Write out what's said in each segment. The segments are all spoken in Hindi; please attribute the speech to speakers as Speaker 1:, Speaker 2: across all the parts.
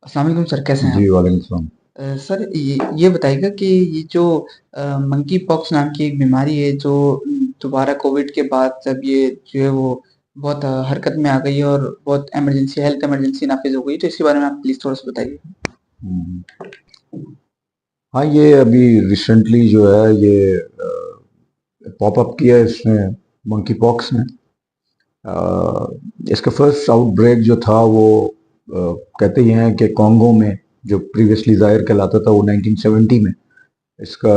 Speaker 1: अस्सलाम वालेकुम सर, कैसे हैं
Speaker 2: जी,
Speaker 1: आप?
Speaker 2: वालेकुम सलाम।
Speaker 1: सर ये बताइएगा कि ये जो मंकी पॉक्स नाम की एक बीमारी है जो दोबारा कोविड के बाद जब ये जो है वो बहुत हरकत में आ गई है और बहुत इमरजेंसी हेल्थ इमरजेंसी नाफिज हो गई, तो इसके बारे में आप प्लीज़ थोड़ा-सा बताइए।
Speaker 2: हुँ। हाँ, ये अभी रिसेंटली जो है ये पॉप अप किया है इसने, मंकी पॉक्स ने। इसका फर्स्ट आउटब्रेक जो था वो कहते ये हैं कि कॉन्गो में, जो प्रीवियसली ज़ायर कहलाता था, वो 1970 में इसका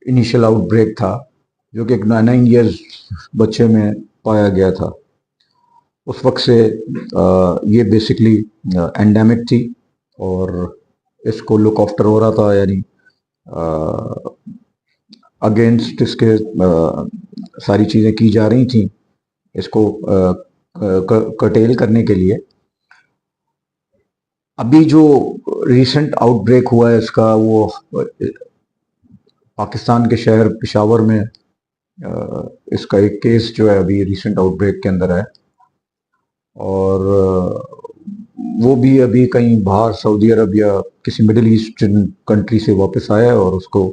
Speaker 2: इनिशियल आउटब्रेक था, जो कि एक 9 ईयर्स बच्चे में पाया गया था। उस वक्त से ये बेसिकली एंडेमिक थी और इसको लुक आफ्टर हो रहा था, यानी अगेंस्ट इसके सारी चीज़ें की जा रही थी इसको कटेल करने के लिए। अभी जो रिसेंट आउटब्रेक हुआ है इसका, वो पाकिस्तान के शहर पेशावर में इसका एक केस जो है अभी रिसेंट आउटब्रेक के अंदर है। और वो भी अभी कहीं बाहर सऊदी अरब या किसी मिडिल ईस्टर्न कंट्री से वापस आया है और उसको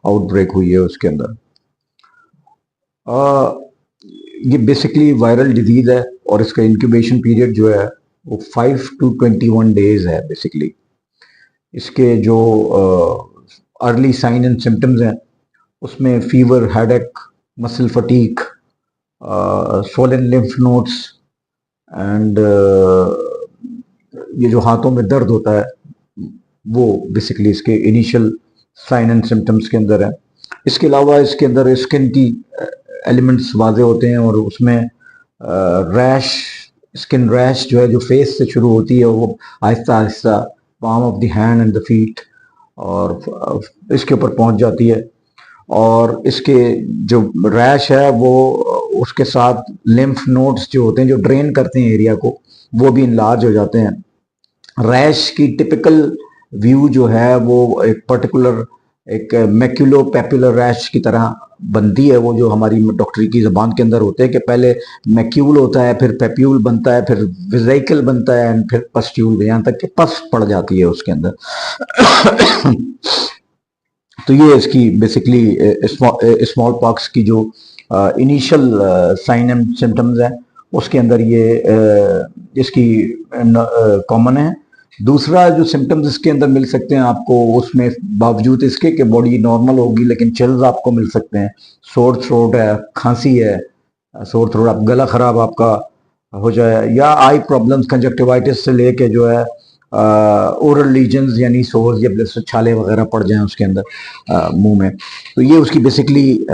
Speaker 2: आउटब्रेक हुई है उसके अंदर। ये बेसिकली वायरल डिजीज है और इसका इंक्यूबेशन पीरियड जो है वो 5 to 21 डेज है बेसिकली। इसके जो अर्ली साइन एंड सिम्टम्स हैं उसमें fever, headache, muscle fatigue, swollen lymph nodes and ये जो हाथों में दर्द होता है, वो बेसिकली इसके इनिशियल साइन एंड सिम्टम्स के अंदर है। इसके अलावा इसके अंदर स्किन की एलिमेंट्स वाजे होते हैं और उसमें रैश, स्किन रैश जो है, जो फेस से शुरू होती है, वो Aahista Aahista palm of the hand and the feet और इसके ऊपर पहुंच जाती है। और इसके जो रैश है वो उसके साथ लिम्फ नोड्स जो होते हैं, जो ड्रेन करते हैं एरिया को, वो भी इनलार्ज हो जाते हैं। रैश की टिपिकल व्यू जो है वो एक पर्टिकुलर एक मैक्यूलो पेपुलर रैश की तरह बनती है, वो जो हमारी डॉक्टरी की जबान के अंदर होते हैं कि पहले मैक्यूल होता है, फिर पेप्यूल बनता है, फिर विजाइकल बनता है एंड फिर पस्ट्यूल, यहाँ तक कि पस पड़ जाती है उसके अंदर। तो ये इसकी बेसिकली स्मॉल पॉक्स की जो इनिशियल साइन एंड सिम्टम्स है उसके अंदर ये इसकी कॉमन है। दूसरा जो सिम्टम्स इसके अंदर मिल सकते हैं आपको, उसमें बावजूद इसके कि बॉडी नॉर्मल होगी लेकिन चिल्स आपको मिल सकते हैं। सोर थ्रोट है, खांसी है, सोर थ्रोट, आप गला खराब आपका हो जाए, या आई प्रॉब्लम्स, कंजक्टिवाइटिस से लेके जो है ओरल लीजन्स यानी सोर्स या ब्लिस्टर, छाले वगैरह पड़ जाएं उसके अंदर मुंह में। तो ये उसकी बेसिकली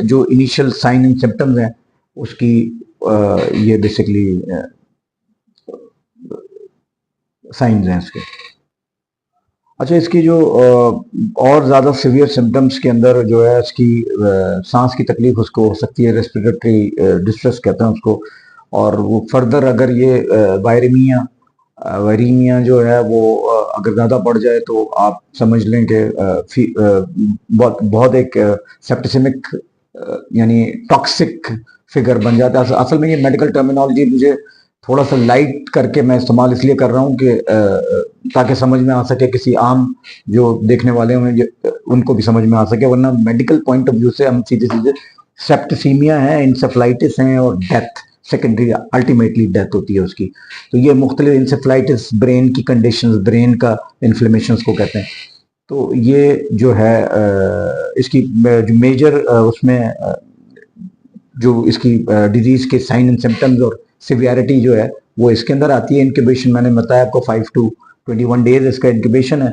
Speaker 2: जो इनिशियल साइन एंड सिम्टम्स हैं उसकी ये बेसिकली साइंस हैं इसके। अच्छा, इसकी जो और ज़्यादा सीवियर सिम्टम्स के अंदर जो है इसकी सांस की तकलीफ उसको हो सकती है, रेस्पिरेटरी डिस्ट्रेस कहते हैं उसको। और वो फर्दर अगर ये वायरिमिया वायरीमिया जो है वो अगर ज़्यादा बढ़ जाए तो आप समझ लें कि बहुत बहुत एक सेप्टिसिमिक यानी टॉक्सिक फिगर बन जाता है। असल में ये मेडिकल टर्मिनोलॉजी मुझे थोड़ा सा लाइट करके मैं इस्तेमाल इसलिए कर रहा हूँ कि ताकि समझ में आ सके किसी आम जो देखने वाले हैं उनको भी समझ में आ सके, वरना मेडिकल पॉइंट ऑफ व्यू से हम सीधे सीधे सेप्टिसीमिया है, इंसेफ्लाइटिस है और डेथ, सेकेंडरी अल्टीमेटली डेथ होती है उसकी। तो ये मुख्तलिफ इंसेफ्लाइटिस ब्रेन की कंडीशन, ब्रेन का इन्फ्लेमेशन को कहते हैं। तो ये जो है इसकी जो मेजर उसमें जो इसकी डिजीज के साइन एंड सिम्टम्स और सिवियरिटी जो है वो इसके अंदर आती है। इंक्यूबेशन मैंने बताया आपको 5 to 21 डेज इसका इंक्यूबेशन है।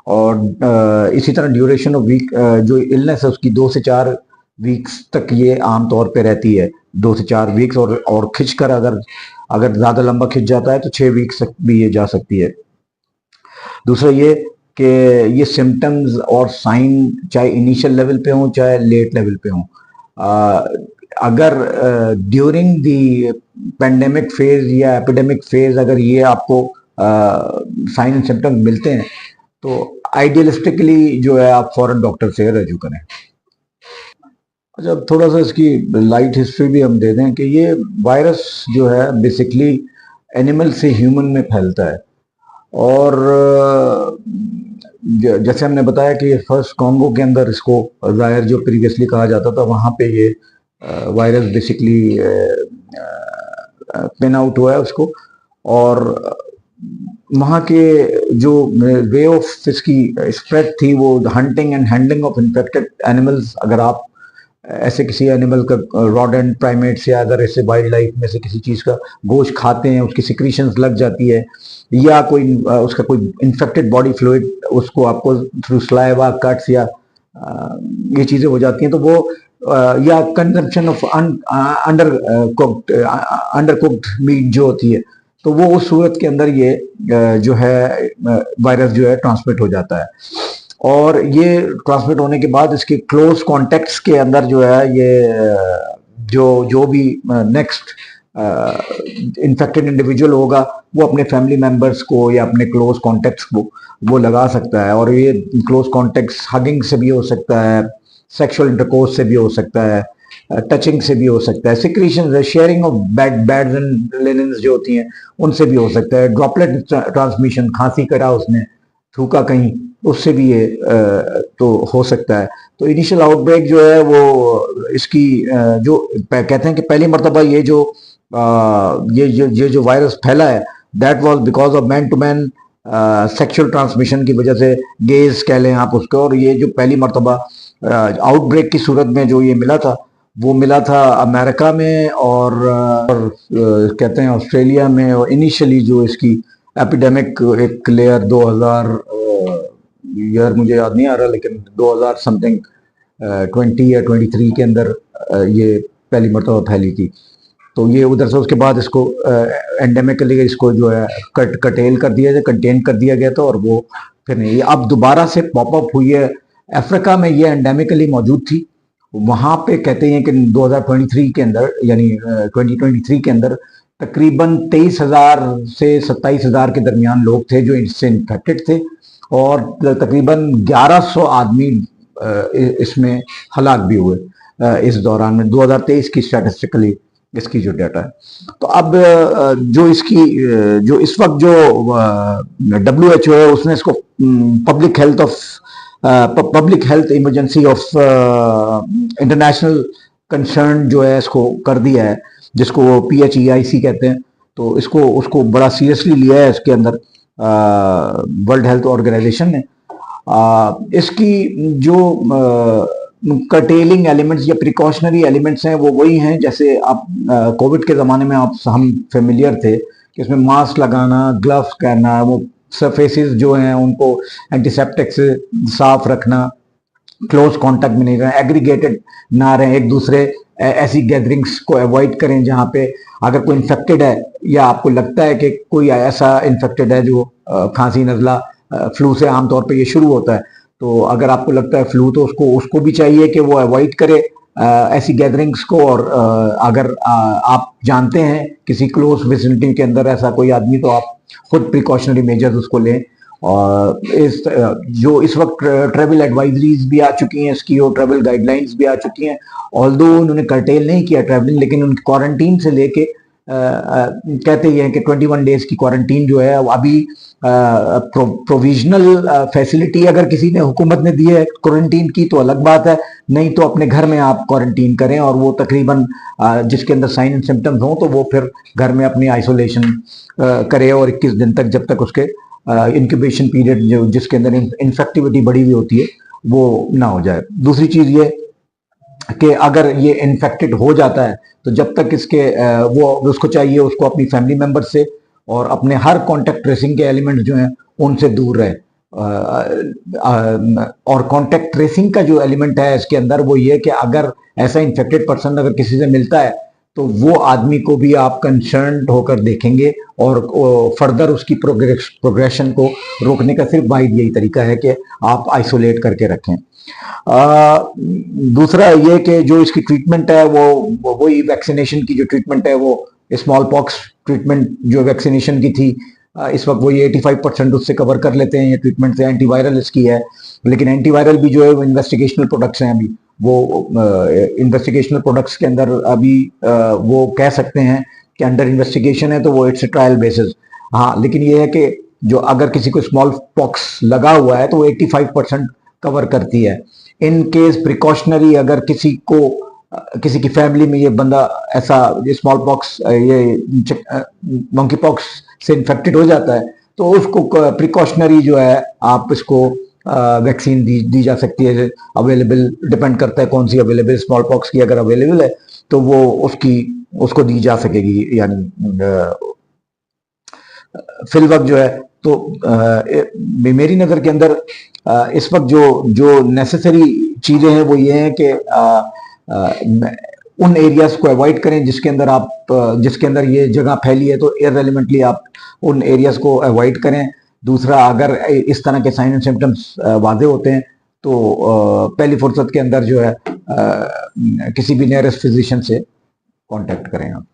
Speaker 2: और इसी तरह ड्यूरेशन ऑफ वीक जो इलनेस है उसकी 2 से 4 वीक्स तक ये आमतौर पे रहती है, 2 से 4 वीक्स। और खिंच कर अगर अगर ज़्यादा लंबा खिंच जाता है तो 6 वीक्स तक भी ये जा सकती है। दूसरा ये कि ये सिम्टम्स और साइन चाहे इनिशियल लेवल पे हों चाहे लेट लेवल पे हों, अगर ड्यूरिंग द पेंडेमिक फेज या एपिडेमिक फेज अगर ये आपको साइन एंड सिम्टम्स मिलते हैं तो आइडियलिस्टिकली जो है आप फॉरेन डॉक्टर से रजू करें। अच्छा, अब थोड़ा सा इसकी लाइट हिस्ट्री भी हम दे दें कि ये वायरस जो है बेसिकली एनिमल से ह्यूमन में फैलता है। और जैसे हमने बताया कि फर्स्ट कॉन्गो के अंदर इसको जायर जो प्रीवियसली कहा जाता था, वहाँ पे ये वायरस बेसिकली पिन आउट हुआ है उसको। और वहाँ के जो वे ऑफ इसकी स्प्रेड थी वो hunting and handling of infected animals. अगर आप ऐसे किसी एनिमल का रॉडेंट प्राइमेट्स या अगर ऐसे वाइल्ड लाइफ में से किसी चीज का गोश्त खाते हैं, उसकी सिक्रीशंस लग जाती है, या कोई उसका कोई इन्फेक्टेड बॉडी फ्लूइड उसको आपको थ्रू स्लाइवा कट्स या ये चीजें हो जाती हैं, तो वो या consumption of under cooked meet जो होती है, तो वो उस सूरत के अंदर ये जो है वायरस जो है ट्रांसमिट हो जाता है। और ये ट्रांसमिट होने के बाद इसके क्लोज कॉन्टेक्ट्स के अंदर जो है ये जो भी नेक्स्ट इन्फेक्टेड इंडिविजुअल होगा वो अपने फैमिली मेंबर्स को या अपने क्लोज कॉन्टेक्ट्स को वो लगा सकता है। और ये क्लोज कॉन्टेक्ट्स हगिंग से भी हो सकता है, सेक्सुअल इंटरकोर्स से भी हो सकता है, टचिंग से भी हो सकता है, secretion sharing of beds and linens जो होती हैं उनसे भी हो सकता है, ड्रॉपलेट ट्रांसमिशन, खांसी करा उसने, थूका कहीं, उससे भी ये तो हो सकता है। तो इनिशियल आउटब्रेक जो है वो इसकी जो कहते हैं कि पहली मरतबा ये जो वायरस फैला है that was because of man to man sexual transmission की वजह से, गेज कह लें आप उसको। और ये जो पहली मरतबा आउटब्रेक की सूरत में जो ये मिला था वो मिला था अमेरिका में और कहते हैं ऑस्ट्रेलिया में। और इनिशियली जो इसकी एपिडेमिक एक लेयर 2000 ईयर मुझे याद नहीं आ रहा, लेकिन 2000 समथिंग 20 या 23 के अंदर ये पहली मरतबा फैली थी। तो ये उधर से उसके बाद इसको एंडेमिकली इसको जो है कटेल कर दिया गया, कंटेन कर दिया गया था, और वो फिर नहीं, अब दोबारा से पॉपअप हुई है। अफ्रीका में ये एंडेमिकली मौजूद थी, वहां पे कहते हैं कि 2023 के अंदर यानी 2023 के अंदर तकरीबन 23,000 से 27,000 के दरमियान लोग थे जो इससे इन्फेक्टेड थे, और तकरीबन 1100 आदमी इसमें हलाक भी हुए इस दौरान में, 2023 की स्टैटिस्टिकली इसकी जो डाटा है। तो अब जो इसकी जो इस वक्त जो WHO है उसने इसको public health emergency of international concern जो है इसको कर दिया है, जिसको वो PHEIC कहते हैं। तो इसको उसको बड़ा सीरियसली लिया है इसके अंदर वर्ल्ड हेल्थ ऑर्गेनाइजेशन ने। इसकी जो कर्टेलिंग एलिमेंट्स या प्रिकॉशनरी एलिमेंट्स हैं वो वही हैं जैसे आप कोविड के ज़माने में हम फेमिलियर थे कि इसमें मास्क लगाना, ग्लव्स पहनना, वो सरफेसेस जो हैं उनको एंटीसेप्टिक से साफ रखना, क्लोज कांटेक्ट में नहीं रहना, एग्रीगेटेड ना रहें एक दूसरे, ऐसी गैदरिंग्स को अवॉइड करें जहाँ पे अगर कोई इन्फेक्टेड है या आपको लगता है कि कोई ऐसा इन्फेक्टेड है जो खांसी नज़ला फ्लू से आमतौर पे ये शुरू होता है, तो अगर आपको लगता है फ्लू तो उसको भी चाहिए कि वो अवॉइड करे ऐसी गैदरिंग्स को। और अगर आप जानते हैं किसी क्लोज विसिनिटी के अंदर ऐसा कोई आदमी तो आप खुद प्रिकॉशनरी मेजर्स उसको लें। और जो इस वक्त ट्रैवल एडवाइजरीज भी आ चुकी हैं इसकी और ट्रैवल गाइडलाइंस भी आ चुकी हैं, ऑल्दो उन्होंने कर्टेल नहीं किया ट्रैवलिंग, लेकिन उनकी क्वारंटीन से लेके कहते ही हैं कि 21 डेज की क्वारंटीन जो है अभी प्रोविजनल फैसिलिटी अगर किसी ने हुकूमत ने दी है क्वारंटीन की तो अलग बात है, नहीं तो अपने घर में आप क्वारंटीन करें। और वो तकरीबन जिसके अंदर साइन एंड सिम्टम्स हों तो वो फिर घर में अपनी आइसोलेशन करे और 21 दिन तक, जब तक उसके इंक्यूबेशन पीरियड जो जिसके अंदर इन्फेक्टिविटी बढ़ी हुई होती है वो ना हो जाए। दूसरी चीज़ ये कि अगर ये इन्फेक्टेड हो जाता है तो जब तक इसके वो उसको चाहिए उसको अपनी फैमिली मेंबर से और अपने हर कॉन्टेक्ट ट्रेसिंग के एलिमेंट जो हैं उनसे दूर रहे। और कॉन्टेक्ट ट्रेसिंग का जो एलिमेंट है इसके अंदर वो ये कि अगर ऐसा इन्फेक्टेड पर्सन अगर किसी से मिलता है तो वो आदमी को भी आप कंसर्न होकर देखेंगे और फर्दर उसकी प्रोग्रेशन को रोकने का सिर्फ वाहिद यही तरीका है कि आप आइसोलेट करके रखें। दूसरा ये कि जो इसकी ट्रीटमेंट है वो वही वैक्सीनेशन की जो ट्रीटमेंट है वो स्मॉल पॉक्स ट्रीटमेंट जो वैक्सीनेशन की थी इस वक्त वो ये 85% उससे कवर कर लेते हैं ये ट्रीटमेंट से। एंटीवायरल इसकी है, लेकिन एंटीवायरल भी जो है वो इन्वेस्टिगेशनल प्रोडक्ट्स हैं, अभी वो इन्वेस्टिगेशनल प्रोडक्ट्स के अंदर अभी वो कह सकते हैं कि अंडर इन्वेस्टिगेशन है तो वो इट्स ट्रायल बेसिस। हाँ, लेकिन ये है कि जो अगर किसी को स्मॉल पॉक्स लगा हुआ है तो वो 85% कवर करती है। इन केस प्रिकॉशनरी अगर किसी को किसी की फैमिली में ये बंदा ऐसा स्मॉल पॉक्स ये मंकी पॉक्स से इन्फेक्टेड हो जाता है तो उसको प्रिकॉशनरी जो है आप इसको वैक्सीन दी जा सकती है। अवेलेबल डिपेंड करता है कौन सी अवेलेबल, स्मॉल पॉक्स की अगर अवेलेबल है तो वो उसको दी जा सकेगी। यानी फिल वक्त जो है तो मेरी नज़र के अंदर इस वक्त जो नेसेसरी चीज़ें हैं वो ये हैं कि उन एरियाज को अवॉइड करें जिसके अंदर ये जगह फैली है, तो इररेलेवेंटली आप उन एरियाज को अवॉइड करें। दूसरा, अगर इस तरह के साइन एंड सिम्टम्स वादे होते हैं तो पहली फुर्सत के अंदर जो है किसी भी नियरेस्ट फिजिशियन से कांटेक्ट करें आप।